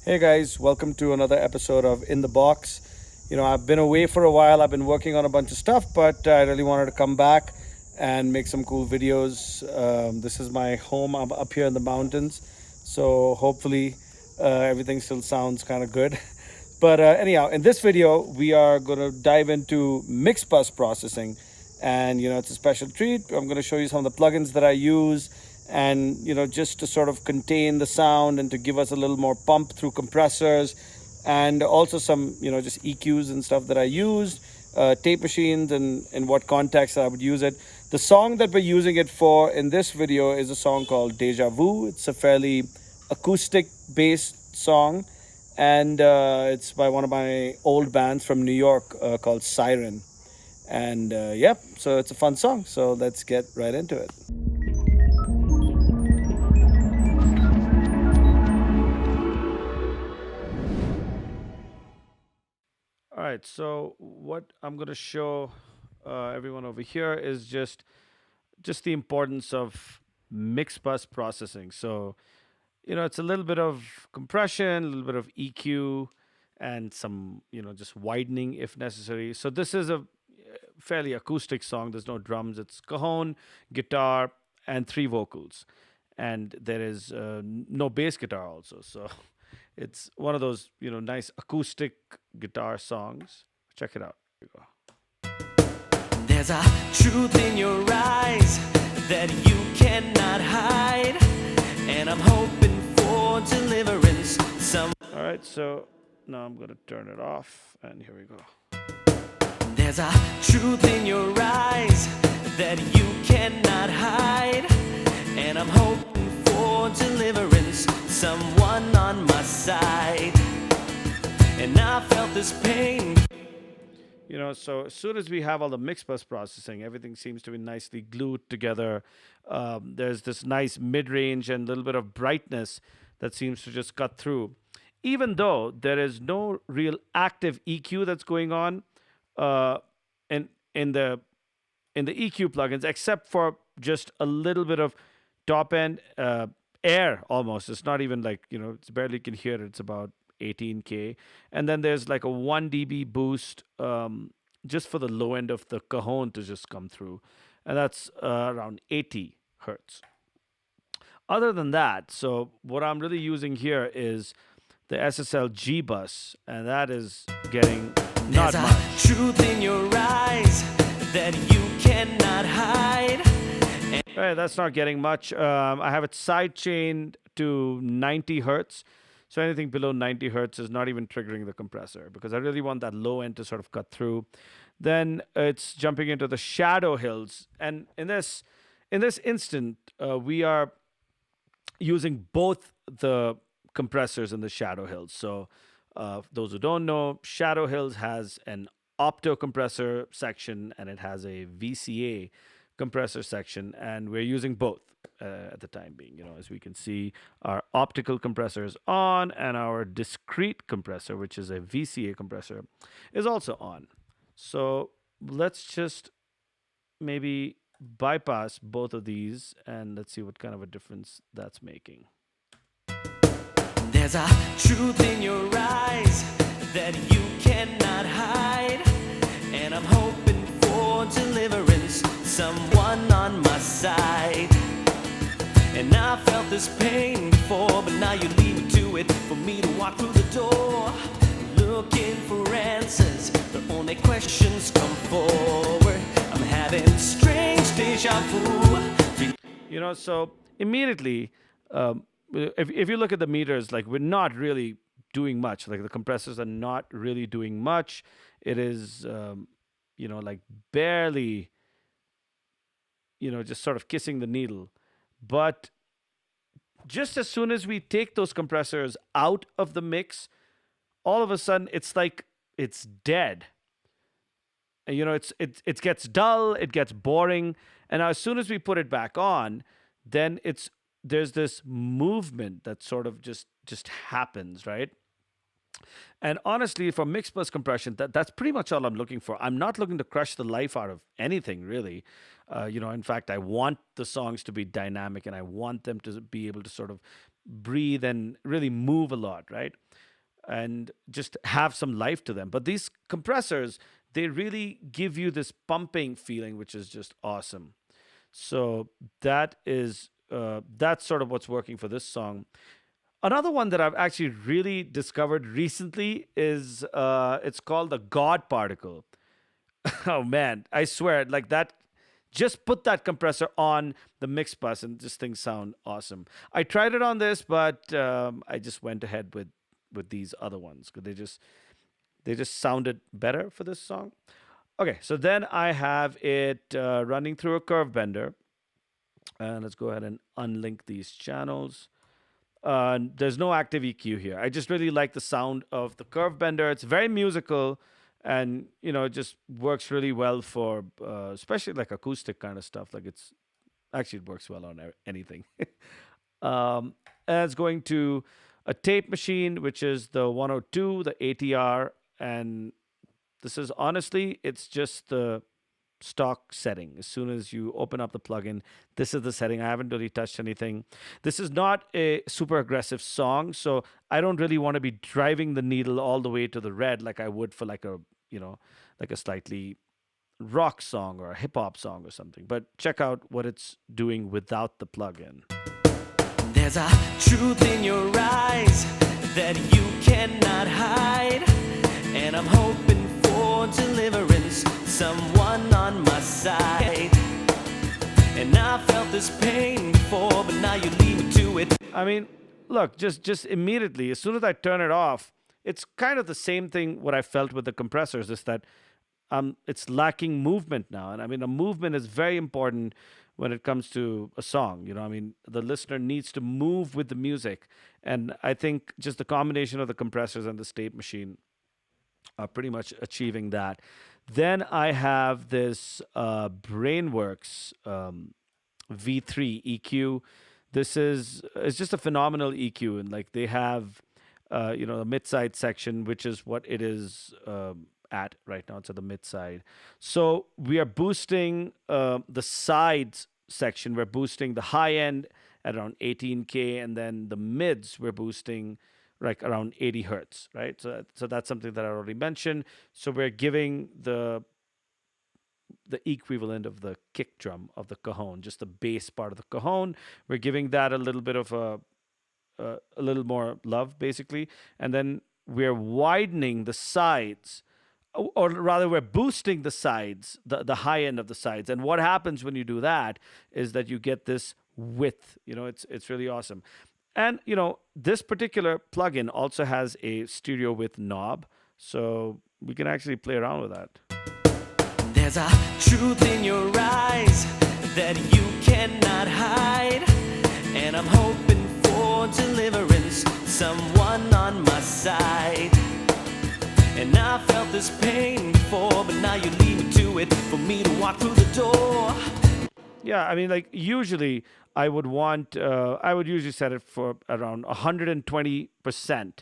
Hey guys, welcome to another episode of In the Box. I've been away for a while. I've been working on a bunch of stuff, but I really wanted to come back and make some cool videos. This is my home. I'm up here in the mountains, so hopefully everything still sounds kind of good. But anyhow, in this video, we are going to dive into mix bus processing, and it's a special treat. I'm going to show you some of the plugins that I use, and just to sort of contain the sound and to give us a little more pump through compressors, and also some just EQs and stuff that I used, tape machines, and in what context I would use it. The song that we're using it for in this video is a song called Deja Vu. It's a fairly acoustic based song, and it's by one of my old bands from New York called Siren. And yep, so it's a fun song. So let's get right into it. All right, so what I'm going to show everyone over here is just the importance of mix bus processing. So it's a little bit of compression, a little bit of EQ, and some just widening if necessary. So this is a fairly acoustic song. There's no drums. It's cajon, guitar, and three vocals, and there is no bass guitar also. So it's one of those nice acoustic guitar songs. Check it out. Here we go. There's a truth in your eyes that you cannot hide, and I'm hoping for deliverance. All right, so now I'm going to turn it off, and here we go. There's a truth in your eyes that you cannot hide, and I'm hoping for deliverance. Someone on my side, and I felt this pain. So as soon as we have all the mix bus processing, everything seems to be nicely glued together. There's this nice mid-range and a little bit of brightness that seems to just cut through. Even though there is no real active EQ that's going on in the EQ plugins, except for just a little bit of top end air almost. It's not even like, it's barely you can hear it. It's about 18K. And then there's like a 1 dB boost just for the low end of the cajon to just come through. And that's around 80 hertz. Other than that, so what I'm really using here is the SSL G bus, and that is getting not There's a much. truth in your eyes that you cannot hide. All right, that's not getting much. I have it side chained to 90 hertz. So anything below 90 hertz is not even triggering the compressor because I really want that low end to sort of cut through. Then it's jumping into the shadow hills. And in this instant, we are using both the compressors in the shadow hills. So those who don't know, shadow hills has an opto compressor section and it has a VCA compressor section, and we're using both at the time being. As we can see, our optical compressor is on, and our discrete compressor, which is a VCA compressor, is also on. So let's just maybe bypass both of these, and let's see what kind of a difference that's making. There's a truth in your eyes that you cannot hide, and I'm hoping for deliverance. Someone on my side, and I felt this pain before, but now you lead me to it for me to walk through the door, looking for answers, but only questions come forward. I'm having strange deja vu. So immediately, if you look at the meters, like we're not really doing much. Like the compressors are not really doing much. It is, like barely, just sort of kissing the needle. But just as soon as we take those compressors out of the mix, all of a sudden it's like it's dead. And, it gets dull, it gets boring, and as soon as we put it back on, then there's this movement that sort of just happens, right? And honestly, for mix bus compression, that's pretty much all I'm looking for. I'm not looking to crush the life out of anything, really. In fact, I want the songs to be dynamic, and I want them to be able to sort of breathe and really move a lot, right? And just have some life to them. But these compressors, they really give you this pumping feeling, which is just awesome. So that's sort of what's working for this song. Another one that I've actually really discovered recently is it's called the God Particle. Oh man, I swear, like that. Just put that compressor on the mix bus, and this things sound awesome. I tried it on this, but I just went ahead with these other ones because they just sounded better for this song. Okay, so then I have it running through a curve bender, and let's go ahead and unlink these channels. There's no active EQ here. I just really like the sound of the curve bender. It's very musical, and it just works really well for especially like acoustic kind of stuff. Like it works well on anything. And it's going to a tape machine, which is the 102, the ATR, and this is honestly, it's just the stock setting. As soon as you open up the plugin, this is the setting. I haven't really touched anything. This is not a super aggressive song, so I don't really want to be driving the needle all the way to the red like I would for like a slightly rock song or a hip hop song or something. But check out what it's doing without the plugin. There's a truth in your eyes that you cannot hide, and I'm hoping for deliverance, someone on my side. And I felt this pain before, but now you lead me to it. I mean, look, just immediately, as soon as I turn it off, it's kind of the same thing what I felt with the compressors, is that it's lacking movement now. And I mean, a movement is very important when it comes to a song. I mean, the listener needs to move with the music. And I think just the combination of the compressors and the tape machine are pretty much achieving that. Then I have this Brainworks V3 EQ. It's just a phenomenal EQ, and like they have a mid-side section, which is what it is at right now. It's at the mid-side. So we are boosting the sides section. We're boosting the high end at around 18K, and then the mids we're boosting like around 80 hertz, right? So that's something that I already mentioned. So we're giving the equivalent of the kick drum of the cajon, just the bass part of the cajon. We're giving that a little bit of a little more love, basically, and then we're widening the sides, or rather, we're boosting the sides, the high end of the sides. And what happens when you do that is that you get this width. It's really awesome. And this particular plugin also has a stereo width knob, so we can actually play around with that. There's a truth in your eyes that you cannot hide, and I'm hoping for deliverance, someone on my side. And I felt this pain before, but now you lead me to it, for me to walk through the door. Yeah, I mean, like usually I would usually set it for around 120%.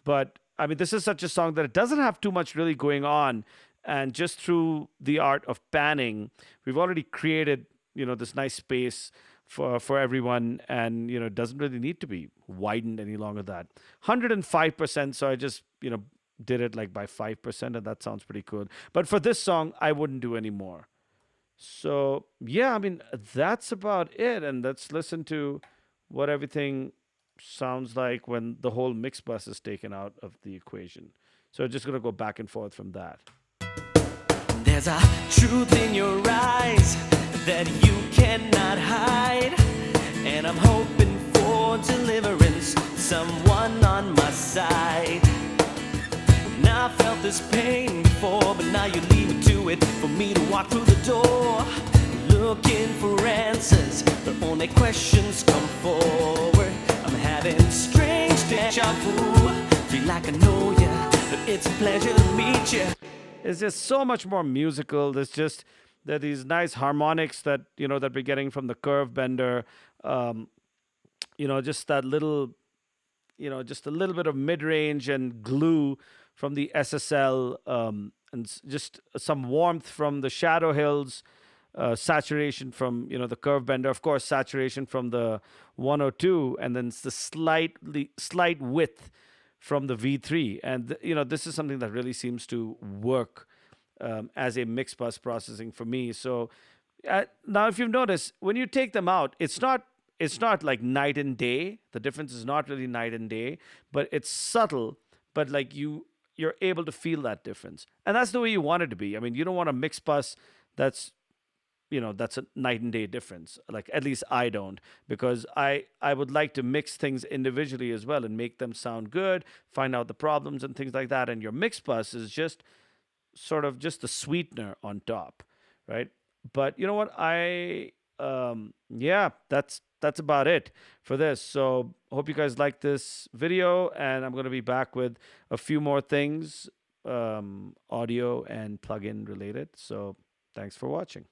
But I mean, this is such a song that it doesn't have too much really going on. And just through the art of panning, we've already created, this nice space for everyone. And, it doesn't really need to be widened any longer than that. 105%. So I just, did it like by 5%, and that sounds pretty cool. But for this song, I wouldn't do any more. So, yeah, I mean, that's about it. And let's listen to what everything sounds like when the whole mix bus is taken out of the equation. So just going to go back and forth from that. There's a truth in your eyes that you cannot hide, and I'm hoping for deliverance, someone on my side. Now I felt this pain before, but now you lead me to it, for me to walk through the door, looking for answers, but only questions come forward. I'm having strange deja vu, feel like I know ya, but it's a pleasure to meet you. It's just so much more musical. There are these nice harmonics that that we're getting from the curve bender. Just that little, just a little bit of mid range and glue from the SSL, and just some warmth from the Shadow Hills. saturation from the curve bender, of course saturation from the 102, and then it's the slight width from the V3. And this is something that really seems to work as a mix bus processing for me. So now, if you've noticed, when you take them out, it's not like night and day. The difference is not really night and day, but it's subtle. But like you're able to feel that difference, and that's the way you want it to be. I mean, you don't want a mix bus that's that's a night and day difference. Like, at least I don't, because I would like to mix things individually as well and make them sound good, find out the problems and things like that. And your mix bus is just sort of just the sweetener on top, right? But you know what? Yeah, that's about it for this. So hope you guys like this video, and I'm gonna be back with a few more things, audio and plugin related. So thanks for watching.